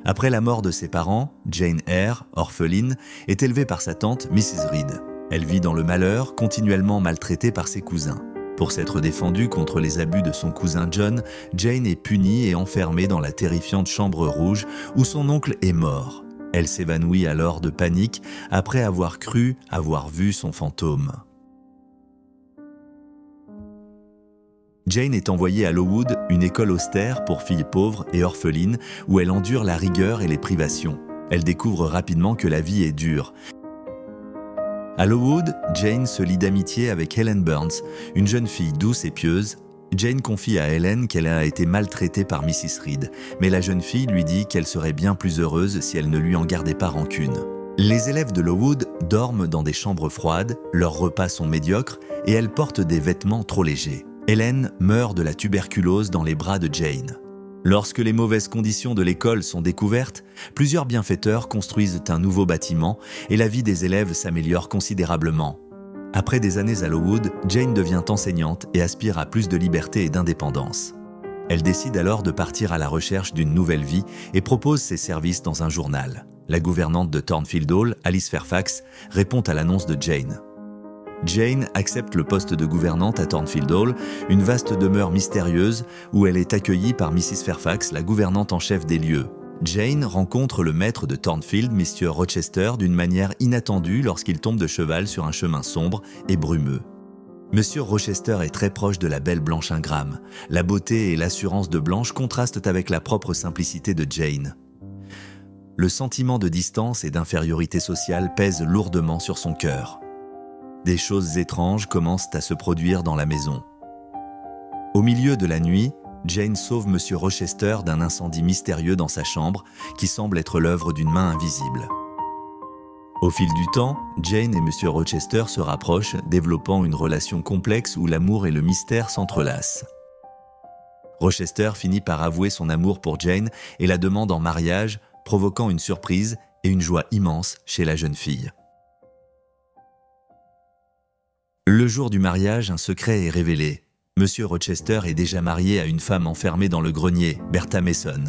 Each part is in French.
Après la mort de ses parents, Jane Eyre, orpheline, est élevée par sa tante Mrs. Reed. Elle vit dans le malheur, continuellement maltraitée par ses cousins. Pour s'être défendue contre les abus de son cousin John, Jane est punie et enfermée dans la terrifiante chambre rouge où son oncle est mort. Elle s'évanouit alors de panique après avoir cru avoir vu son fantôme. Jane est envoyée à Lowood, une école austère pour filles pauvres et orphelines, où elle endure la rigueur et les privations. Elle découvre rapidement que la vie est dure. À Lowood, Jane se lie d'amitié avec Helen Burns, une jeune fille douce et pieuse. Jane confie à Helen qu'elle a été maltraitée par Mrs. Reed, mais la jeune fille lui dit qu'elle serait bien plus heureuse si elle ne lui en gardait pas rancune. Les élèves de Lowood dorment dans des chambres froides, leurs repas sont médiocres et elles portent des vêtements trop légers. Helen meurt de la tuberculose dans les bras de Jane. Lorsque les mauvaises conditions de l'école sont découvertes, plusieurs bienfaiteurs construisent un nouveau bâtiment et la vie des élèves s'améliore considérablement. Après des années à Lowood, Jane devient enseignante et aspire à plus de liberté et d'indépendance. Elle décide alors de partir à la recherche d'une nouvelle vie et propose ses services dans un journal. La gouvernante de Thornfield Hall, Alice Fairfax, répond à l'annonce de Jane. Jane accepte le poste de gouvernante à Thornfield Hall, une vaste demeure mystérieuse où elle est accueillie par Mrs. Fairfax, la gouvernante en chef des lieux. Jane rencontre le maître de Thornfield, Mr. Rochester, d'une manière inattendue lorsqu'il tombe de cheval sur un chemin sombre et brumeux. Monsieur Rochester est très proche de la belle Blanche Ingram. La beauté et l'assurance de Blanche contrastent avec la propre simplicité de Jane. Le sentiment de distance et d'infériorité sociale pèse lourdement sur son cœur. Des choses étranges commencent à se produire dans la maison. Au milieu de la nuit, Jane sauve Monsieur Rochester d'un incendie mystérieux dans sa chambre qui semble être l'œuvre d'une main invisible. Au fil du temps, Jane et Monsieur Rochester se rapprochent, développant une relation complexe où l'amour et le mystère s'entrelacent. Rochester finit par avouer son amour pour Jane et la demande en mariage, provoquant une surprise et une joie immense chez la jeune fille. Le jour du mariage, un secret est révélé. Monsieur Rochester est déjà marié à une femme enfermée dans le grenier, Bertha Mason.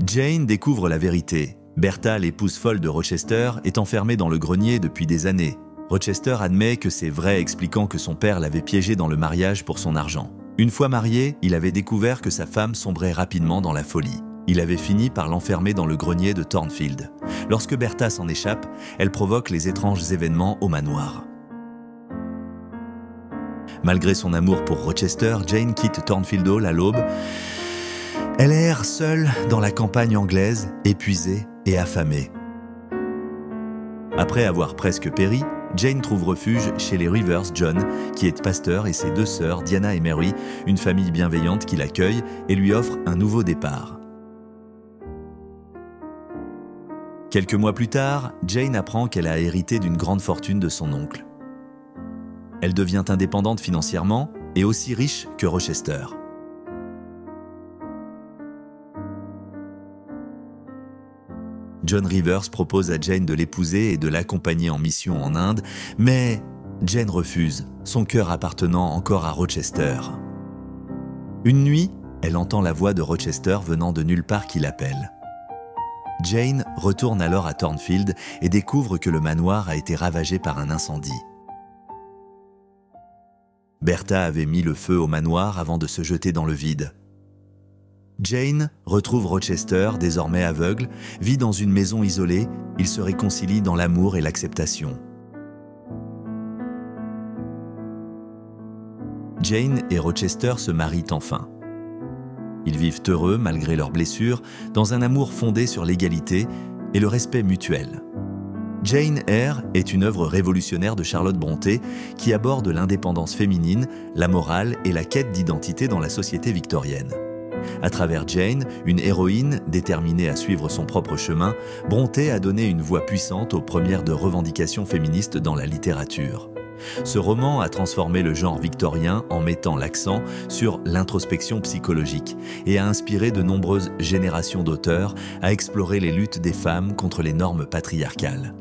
Jane découvre la vérité. Bertha, l'épouse folle de Rochester, est enfermée dans le grenier depuis des années. Rochester admet que c'est vrai, expliquant que son père l'avait piégé dans le mariage pour son argent. Une fois marié, il avait découvert que sa femme sombrait rapidement dans la folie. Il avait fini par l'enfermer dans le grenier de Thornfield. Lorsque Bertha s'en échappe, elle provoque les étranges événements au manoir. Malgré son amour pour Rochester, Jane quitte Thornfield Hall à l'aube. Elle erre seule dans la campagne anglaise, épuisée et affamée. Après avoir presque péri, Jane trouve refuge chez les Rivers John, qui est pasteur, et ses deux sœurs, Diana et Mary, une famille bienveillante qui l'accueille et lui offre un nouveau départ. Quelques mois plus tard, Jane apprend qu'elle a hérité d'une grande fortune de son oncle. Elle devient indépendante financièrement et aussi riche que Rochester. John Rivers propose à Jane de l'épouser et de l'accompagner en mission en Inde, mais Jane refuse, son cœur appartenant encore à Rochester. Une nuit, elle entend la voix de Rochester venant de nulle part qui l'appelle. Jane retourne alors à Thornfield et découvre que le manoir a été ravagé par un incendie. Bertha avait mis le feu au manoir avant de se jeter dans le vide. Jane retrouve Rochester, désormais aveugle, vit dans une maison isolée, ils se réconcilient dans l'amour et l'acceptation. Jane et Rochester se marient enfin. Ils vivent heureux malgré leurs blessures, dans un amour fondé sur l'égalité et le respect mutuel. Jane Eyre est une œuvre révolutionnaire de Charlotte Brontë qui aborde l'indépendance féminine, la morale et la quête d'identité dans la société victorienne. À travers Jane, une héroïne déterminée à suivre son propre chemin, Brontë a donné une voix puissante aux premières de revendications féministes dans la littérature. Ce roman a transformé le genre victorien en mettant l'accent sur l'introspection psychologique et a inspiré de nombreuses générations d'auteurs à explorer les luttes des femmes contre les normes patriarcales.